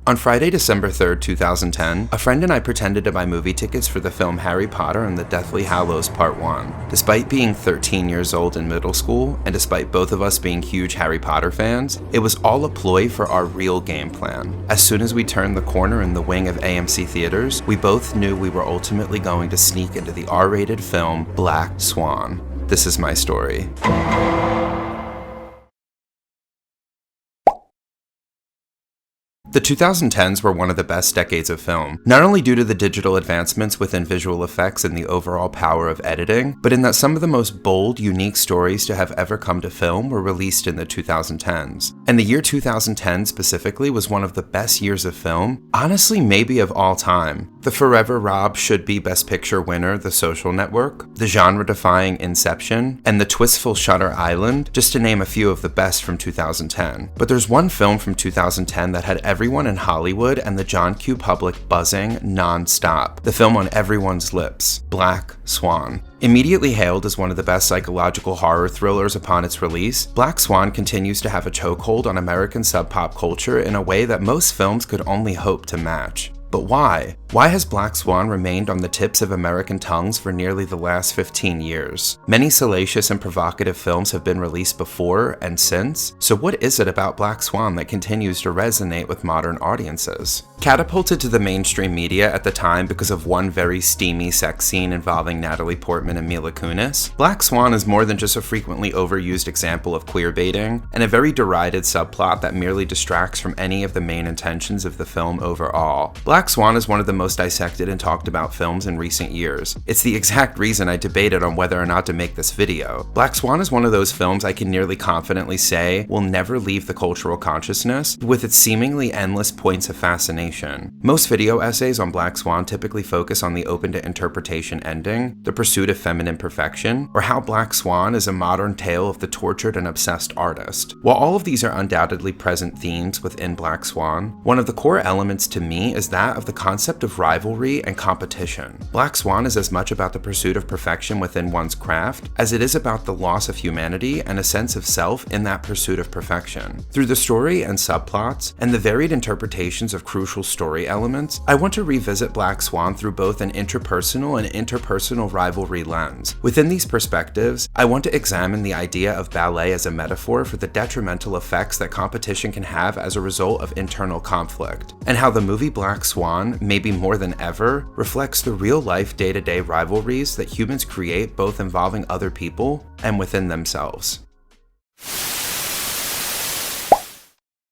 On Friday, December 3rd, 2010, a friend and I pretended to buy movie tickets for the film Harry Potter and the Deathly Hallows Part 1. Despite being 13 years old in middle school, and despite both of us being huge Harry Potter fans, it was all a ploy for our real game plan. As soon as we turned the corner in the wing of AMC theaters, we both knew we were ultimately going to sneak into the R-rated film Black Swan. This is my story. The 2010s were one of the best decades of film, not only due to the digital advancements within visual effects and the overall power of editing, but in that some of the most bold, unique stories to have ever come to film were released in the 2010s. And the year 2010 specifically was one of the best years of film, honestly maybe of all time. The forever robbed should-be Best Picture winner The Social Network, the genre-defying Inception, and the twistful Shutter Island, just to name a few of the best from 2010. But there's one film from 2010 that had everyone in Hollywood and the John Q. public buzzing non-stop. The film on everyone's lips, Black Swan. Immediately hailed as one of the best psychological horror thrillers upon its release, Black Swan continues to have a chokehold on American sub-pop culture in a way that most films could only hope to match. But why? Why has Black Swan remained on the tips of American tongues for nearly the last 15 years? Many salacious and provocative films have been released before and since, so what is it about Black Swan that continues to resonate with modern audiences? Catapulted to the mainstream media at the time because of one very steamy sex scene involving Natalie Portman and Mila Kunis, Black Swan is more than just a frequently overused example of queerbaiting, and a very derided subplot that merely distracts from any of the main intentions of the film overall. Black Swan is one of the most dissected and talked about films in recent years. It's the exact reason I debated on whether or not to make this video. Black Swan is one of those films I can nearly confidently say will never leave the cultural consciousness, with its seemingly endless points of fascination. Most video essays on Black Swan typically focus on the open to interpretation ending, the pursuit of feminine perfection, or how Black Swan is a modern tale of the tortured and obsessed artist. While all of these are undoubtedly present themes within Black Swan, one of the core elements to me is that of the concept of rivalry and competition. Black Swan is as much about the pursuit of perfection within one's craft as it is about the loss of humanity and a sense of self in that pursuit of perfection. Through the story and subplots, and the varied interpretations of crucial story elements, I want to revisit Black Swan through both an intrapersonal and interpersonal rivalry lens. Within these perspectives, I want to examine the idea of ballet as a metaphor for the detrimental effects that competition can have as a result of internal conflict, and how the movie Black Swan, maybe more than ever, reflects the real-life day-to-day rivalries that humans create both involving other people and within themselves.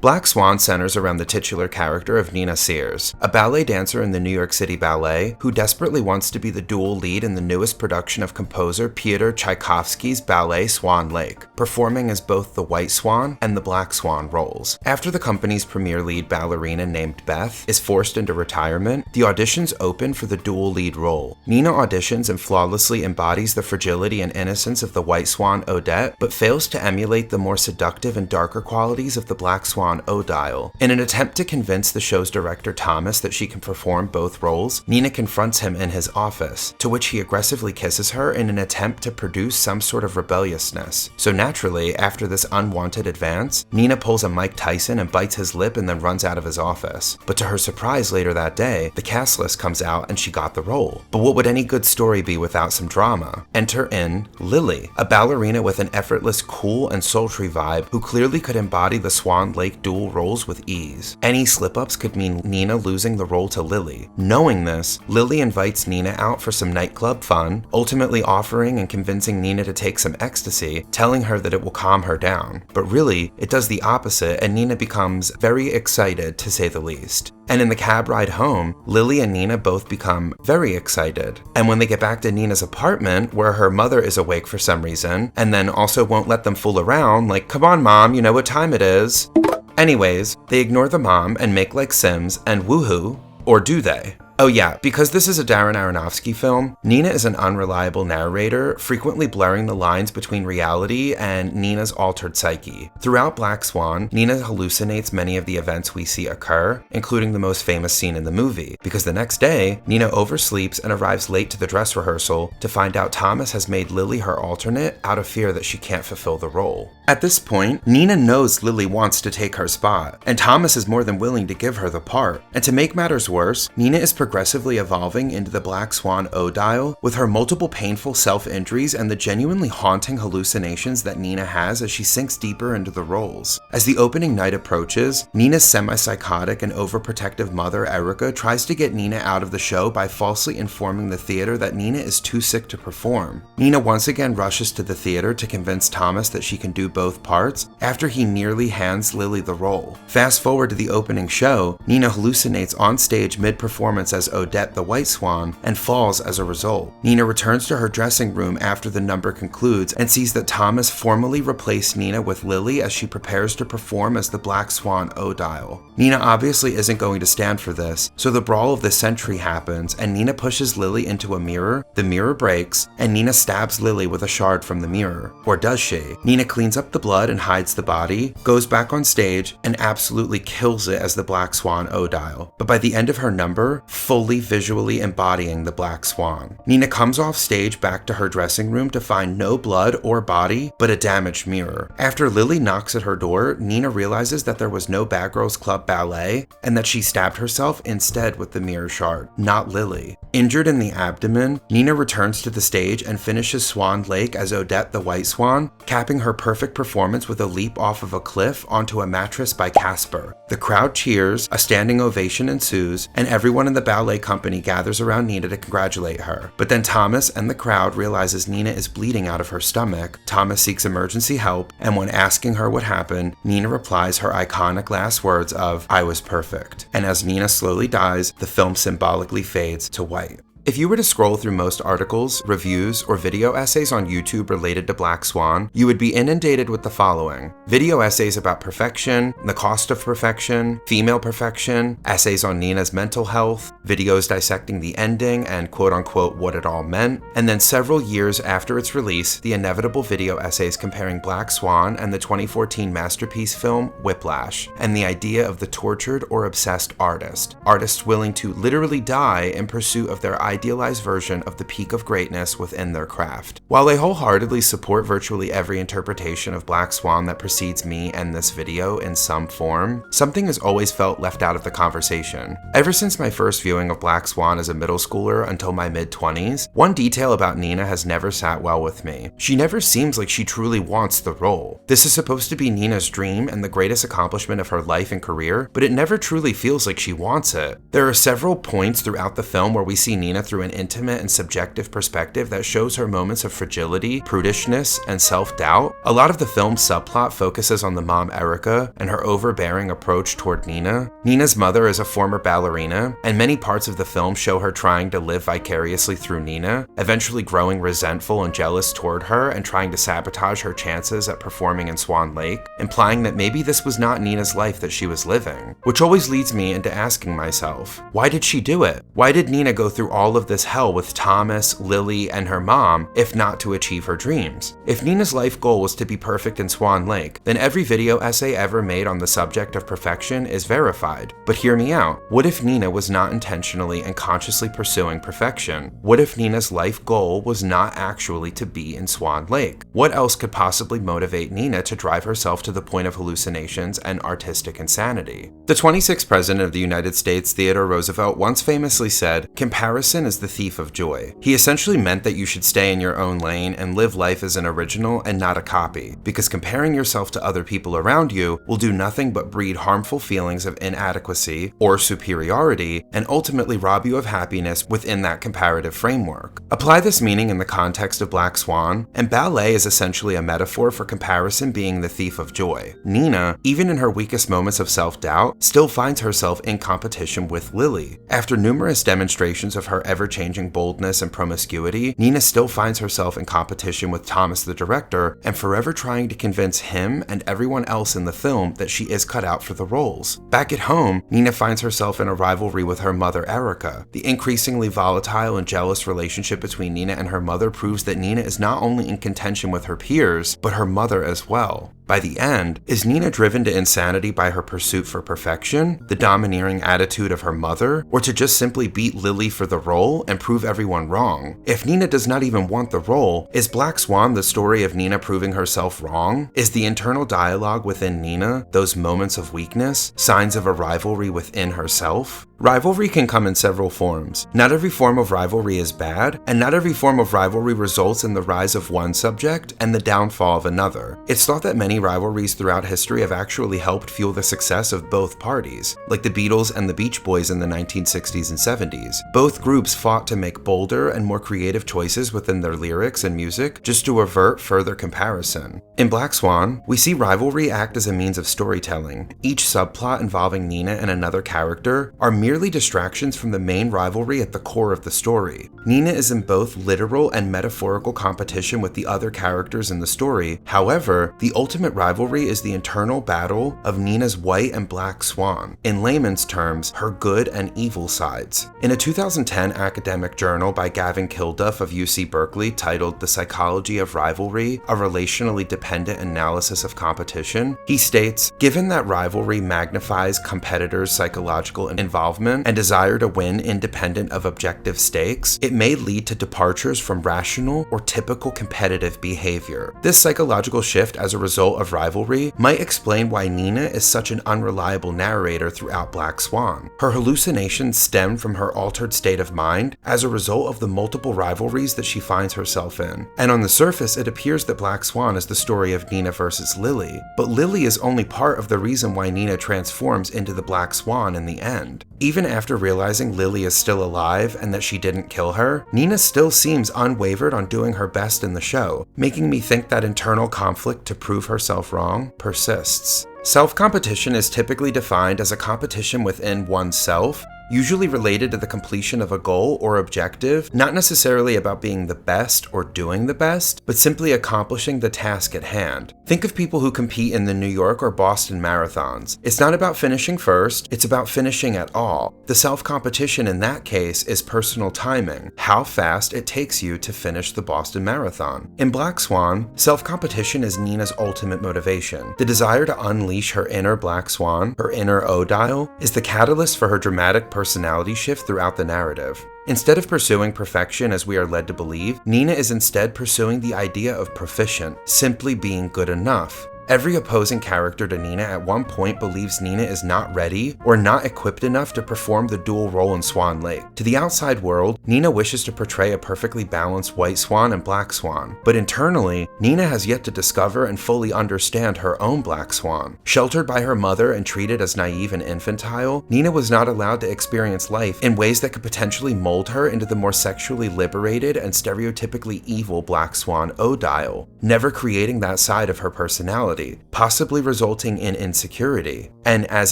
Black Swan centers around the titular character of Nina Sears, a ballet dancer in the New York City Ballet who desperately wants to be the dual lead in the newest production of composer Pyotr Tchaikovsky's ballet Swan Lake, performing as both the White Swan and the Black Swan roles. After the company's premier lead ballerina named Beth is forced into retirement, the auditions open for the dual lead role. Nina auditions and flawlessly embodies the fragility and innocence of the White Swan Odette, but fails to emulate the more seductive and darker qualities of the Black Swan Odile. In an attempt to convince the show's director Thomas that she can perform both roles, Nina confronts him in his office, to which he aggressively kisses her in an attempt to produce some sort of rebelliousness. So naturally, after this unwanted advance, Nina pulls a Mike Tyson and bites his lip and then runs out of his office. But to her surprise later that day, the cast list comes out and she got the role. But what would any good story be without some drama? Enter in Lily, a ballerina with an effortless, cool, and sultry vibe who clearly could embody the Swan Lake dual roles with ease. Any slip-ups could mean Nina losing the role to Lily. Knowing this, Lily invites Nina out for some nightclub fun, ultimately offering and convincing Nina to take some ecstasy, telling her that it will calm her down. But really, it does the opposite and Nina becomes very excited, to say the least. And in the cab ride home, Lily and Nina both become very excited. And when they get back to Nina's apartment, where her mother is awake for some reason, and then also won't let them fool around, like, "Come on, Mom, you know what time it is." Anyways, they ignore the mom and make like Sims and woohoo, or do they? Oh yeah, because this is a Darren Aronofsky film, Nina is an unreliable narrator, frequently blurring the lines between reality and Nina's altered psyche. Throughout Black Swan, Nina hallucinates many of the events we see occur, including the most famous scene in the movie, because the next day, Nina oversleeps and arrives late to the dress rehearsal to find out Thomas has made Lily her alternate out of fear that she can't fulfill the role. At this point, Nina knows Lily wants to take her spot, and Thomas is more than willing to give her the part. And to make matters worse, Nina is progressively evolving into the Black Swan Odile, with her multiple painful self-injuries and the genuinely haunting hallucinations that Nina has as she sinks deeper into the roles. As the opening night approaches, Nina's semi-psychotic and overprotective mother, Erica, tries to get Nina out of the show by falsely informing the theater that Nina is too sick to perform. Nina once again rushes to the theater to convince Thomas that she can do both parts after he nearly hands Lily the role. Fast forward to the opening show, Nina hallucinates on stage mid-performance as Odette the White Swan and falls as a result. Nina returns to her dressing room after the number concludes and sees that Thomas formally replaced Nina with Lily as she prepares to perform as the Black Swan Odile. Nina obviously isn't going to stand for this, so the brawl of the century happens and Nina pushes Lily into a mirror, the mirror breaks, and Nina stabs Lily with a shard from the mirror. Or does she? Nina cleans up the blood and hides the body, goes back on stage, and absolutely kills it as the Black Swan Odile, but by the end of her number, fully visually embodying the Black Swan. Nina comes off stage back to her dressing room to find no blood or body, but a damaged mirror. After Lily knocks at her door, Nina realizes that there was no Bad Girls Club ballet, and that she stabbed herself instead with the mirror shard, not Lily. Injured in the abdomen, Nina returns to the stage and finishes Swan Lake as Odette the White Swan, capping her perfect performance with a leap off of a cliff onto a mattress by Casper. The crowd cheers, a standing ovation ensues, and everyone in the ballet company gathers around Nina to congratulate her. But then Thomas and the crowd realizes Nina is bleeding out of her stomach. Thomas seeks emergency help, and when asking her what happened, Nina replies her iconic last words of, "I was perfect." And as Nina slowly dies, the film symbolically fades to white. If you were to scroll through most articles, reviews, or video essays on YouTube related to Black Swan, you would be inundated with the following: video essays about perfection, the cost of perfection, female perfection, essays on Nina's mental health, videos dissecting the ending and quote-unquote what it all meant, and then several years after its release, the inevitable video essays comparing Black Swan and the 2014 masterpiece film Whiplash, and the idea of the tortured or obsessed artists willing to literally die in pursuit of their idealized version of the peak of greatness within their craft. While I wholeheartedly support virtually every interpretation of Black Swan that precedes me and this video in some form, something has always felt left out of the conversation. Ever since my first viewing of Black Swan as a middle schooler until my mid-20s, one detail about Nina has never sat well with me. She never seems like she truly wants the role. This is supposed to be Nina's dream and the greatest accomplishment of her life and career, but it never truly feels like she wants it. There are several points throughout the film where we see Nina through an intimate and subjective perspective that shows her moments of fragility, prudishness, and self-doubt. A lot of the film's subplot focuses on the mom Erica and her overbearing approach toward Nina. Nina's mother is a former ballerina, and many parts of the film show her trying to live vicariously through Nina, eventually growing resentful and jealous toward her and trying to sabotage her chances at performing in Swan Lake, implying that maybe this was not Nina's life that she was living. Which always leads me into asking myself, why did she do it? Why did Nina go through all of this hell with Thomas, Lily, and her mom, if not to achieve her dreams? If Nina's life goal was to be perfect in Swan Lake, then every video essay ever made on the subject of perfection is verified. But hear me out. What if Nina was not intentionally and consciously pursuing perfection? What if Nina's life goal was not actually to be in Swan Lake? What else could possibly motivate Nina to drive herself to the point of hallucinations and artistic insanity? The 26th President of the United States, Theodore Roosevelt, once famously said, "Comparison is the thief of joy." He essentially meant that you should stay in your own lane and live life as an original and not a copy, because comparing yourself to other people around you will do nothing but breed harmful feelings of inadequacy or superiority and ultimately rob you of happiness within that comparative framework. Apply this meaning in the context of Black Swan, and ballet is essentially a metaphor for comparison being the thief of joy. Nina, even in her weakest moments of self-doubt, still finds herself in competition with Lily. After numerous demonstrations of her ever-changing boldness and promiscuity, Nina still finds herself herself in competition with Thomas the director and forever trying to convince him and everyone else in the film that she is cut out for the roles. Back at home, Nina finds herself in a rivalry with her mother Erica. The increasingly volatile and jealous relationship between Nina and her mother proves that Nina is not only in contention with her peers, but her mother as well. By the end, is Nina driven to insanity by her pursuit for perfection, the domineering attitude of her mother, or to just simply beat Lily for the role and prove everyone wrong? If Nina does not even want the role, is Black Swan the story of Nina proving herself wrong? Is the internal dialogue within Nina, those moments of weakness, signs of a rivalry within herself? Rivalry can come in several forms. Not every form of rivalry is bad, and not every form of rivalry results in the rise of one subject and the downfall of another. It's thought that many rivalries throughout history have actually helped fuel the success of both parties, like the Beatles and the Beach Boys in the 1960s and 70s. Both groups fought to make bolder and more creative choices within their lyrics and music just to avert further comparison. In Black Swan, we see rivalry act as a means of storytelling. Each subplot involving Nina and another character are merely distractions from the main rivalry at the core of the story. Nina is in both literal and metaphorical competition with the other characters in the story. However, the ultimate rivalry is the internal battle of Nina's white and black swan. In layman's terms, her good and evil sides. In a 2010 academic journal by Gavin Kilduff of UC Berkeley titled The Psychology of Rivalry, a relationally dependent analysis of competition, he states, given that rivalry magnifies competitors' psychological involvement and desire to win independent of objective stakes, it may lead to departures from rational or typical competitive behavior. This psychological shift as a result of rivalry might explain why Nina is such an unreliable narrator throughout Black Swan. Her hallucinations stem from her altered state of mind as a result of the multiple rivalries that she finds herself in. And on the surface, it appears that Black Swan is the story of Nina versus Lily, but Lily is only part of the reason why Nina transforms into the Black Swan in the end. Even after realizing Lily is still alive and that she didn't kill her, Nina still seems unwavered on doing her best in the show, making me think that internal conflict to prove herself wrong persists. Self-competition is typically defined as a competition within oneself, usually related to the completion of a goal or objective, not necessarily about being the best or doing the best, but simply accomplishing the task at hand. Think of people who compete in the New York or Boston marathons. It's not about finishing first, it's about finishing at all. The self-competition in that case is personal timing, how fast it takes you to finish the Boston Marathon. In Black Swan, self-competition is Nina's ultimate motivation. The desire to unleash her inner Black Swan, her inner Odile, is the catalyst for her dramatic personality shift throughout the narrative. Instead of pursuing perfection as we are led to believe, Nina is instead pursuing the idea of proficient, simply being good enough. Every opposing character to Nina at one point believes Nina is not ready or not equipped enough to perform the dual role in Swan Lake. To the outside world, Nina wishes to portray a perfectly balanced white swan and black swan, but internally, Nina has yet to discover and fully understand her own black swan. Sheltered by her mother and treated as naive and infantile, Nina was not allowed to experience life in ways that could potentially mold her into the more sexually liberated and stereotypically evil black swan Odile, never creating that side of her personality, possibly resulting in insecurity. And as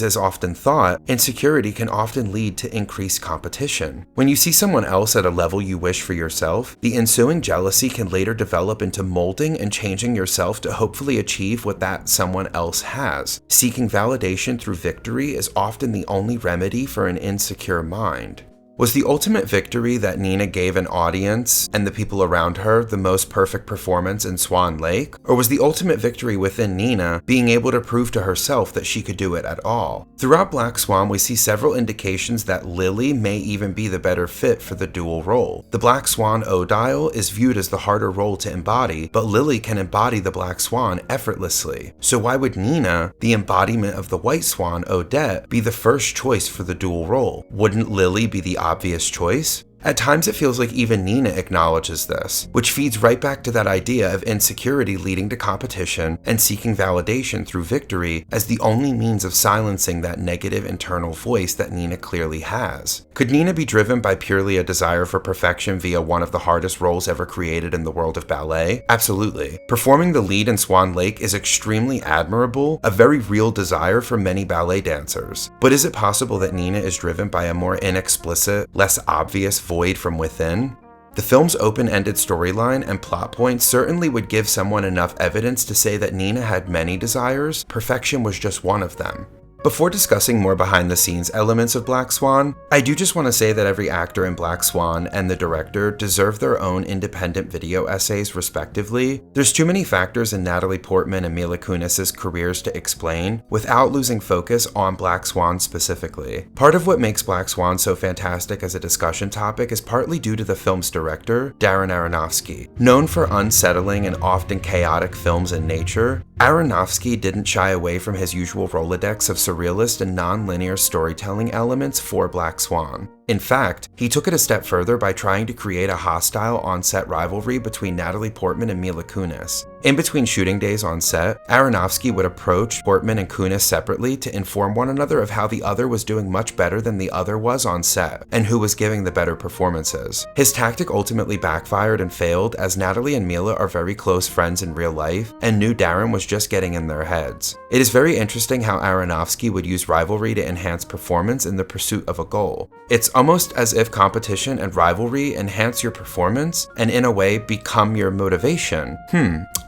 is often thought, insecurity can often lead to increased competition. When you see someone else at a level you wish for yourself, the ensuing jealousy can later develop into molding and changing yourself to hopefully achieve what that someone else has. Seeking validation through victory is often the only remedy for an insecure mind. Was the ultimate victory that Nina gave an audience and the people around her the most perfect performance in Swan Lake? Or was the ultimate victory within Nina being able to prove to herself that she could do it at all? Throughout Black Swan, we see several indications that Lily may even be the better fit for the dual role. The Black Swan Odile is viewed as the harder role to embody, but Lily can embody the Black Swan effortlessly. So why would Nina, the embodiment of the White Swan Odette, be the first choice for the dual role? Wouldn't Lily be the obvious choice? At times it feels like even Nina acknowledges this, which feeds right back to that idea of insecurity leading to competition and seeking validation through victory as the only means of silencing that negative internal voice that Nina clearly has. Could Nina be driven by purely a desire for perfection via one of the hardest roles ever created in the world of ballet? Absolutely. Performing the lead in Swan Lake is extremely admirable, a very real desire for many ballet dancers. But is it possible that Nina is driven by a more inexplicit, less obvious void from within? The film's open-ended storyline and plot points certainly would give someone enough evidence to say that Nina had many desires, perfection was just one of them. Before discussing more behind-the-scenes elements of Black Swan, I do just want to say that every actor in Black Swan and the director deserve their own independent video essays respectively. There's too many factors in Natalie Portman and Mila Kunis's careers to explain without losing focus on Black Swan specifically. Part of what makes Black Swan so fantastic as a discussion topic is partly due to the film's director, Darren Aronofsky. Known for unsettling and often chaotic films in nature, Aronofsky didn't shy away from his usual Rolodex of surrealist and non-linear storytelling elements for Black Swan. In fact, he took it a step further by trying to create a hostile on-set rivalry between Natalie Portman and Mila Kunis. In between shooting days on set, Aronofsky would approach Portman and Kunis separately to inform one another of how the other was doing much better than the other was on set, and who was giving the better performances. His tactic ultimately backfired and failed, as Natalie and Mila are very close friends in real life, and knew Darren was just getting in their heads. It is very interesting how Aronofsky would use rivalry to enhance performance in the pursuit of a goal. It's almost as if competition and rivalry enhance your performance and in a way become your motivation.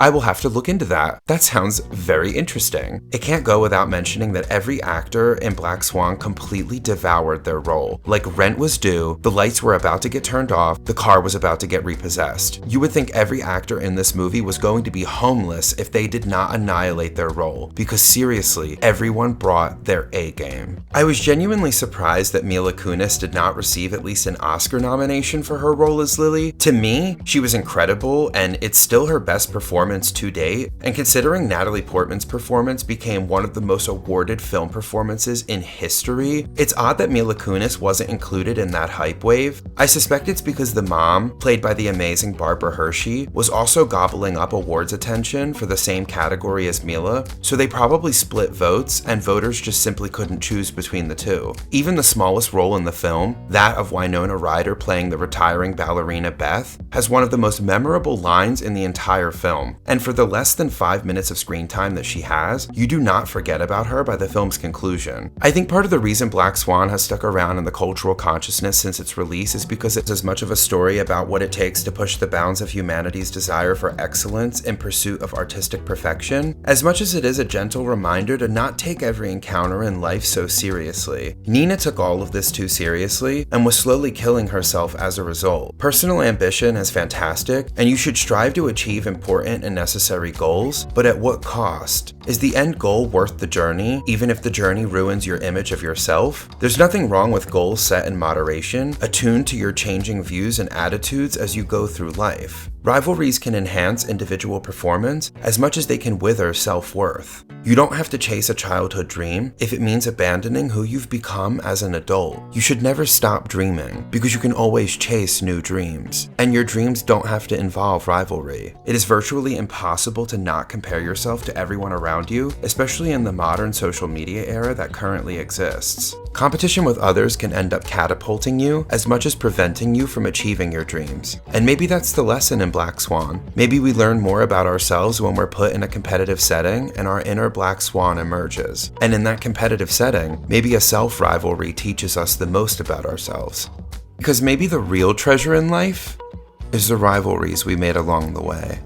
I will have to look into that. That sounds very interesting. It can't go without mentioning that every actor in Black Swan completely devoured their role. Like rent was due, the lights were about to get turned off, the car was about to get repossessed. You would think every actor in this movie was going to be homeless if they did not annihilate their role, because seriously, everyone brought their A game. I was genuinely surprised that Mila Kunis did not receive at least an Oscar nomination for her role as Lily. To me, she was incredible, and it's still her best performance to date, and considering Natalie Portman's performance became one of the most awarded film performances in history, it's odd that Mila Kunis wasn't included in that hype wave. I suspect it's because the mom, played by the amazing Barbara Hershey, was also gobbling up awards attention for the same category as Mila, so they probably split votes, and voters just simply couldn't choose between the two. Even the smallest role in the film, that of Winona Ryder playing the retiring ballerina Beth, has one of the most memorable lines in the entire film, and for the less than 5 minutes of screen time that she has, you do not forget about her by the film's conclusion. I think part of the reason Black Swan has stuck around in the cultural consciousness since its release is because it's as much of a story about what it takes to push the bounds of humanity's desire for excellence in pursuit of artistic perfection, as much as it is a gentle reminder to not take every encounter in life so seriously. Nina took all of this too seriously and was slowly killing herself as a result. Personal ambition is fantastic, and you should strive to achieve important and necessary goals, but at what cost? Is the end goal worth the journey, even if the journey ruins your image of yourself? There's nothing wrong with goals set in moderation, attuned to your changing views and attitudes as you go through life. Rivalries can enhance individual performance as much as they can wither self-worth. You don't have to chase a childhood dream if it means abandoning who you've become as an adult. You should never stop dreaming, because you can always chase new dreams. And your dreams don't have to involve rivalry. It is virtually impossible to not compare yourself to everyone around you, especially in the modern social media era that currently exists. Competition with others can end up catapulting you as much as preventing you from achieving your dreams. And maybe that's the lesson in Black Swan. Maybe we learn more about ourselves when we're put in a competitive setting and our inner Black Swan emerges. And in that competitive setting, maybe a self-rivalry teaches us the most about ourselves. Because maybe the real treasure in life is the rivalries we made along the way.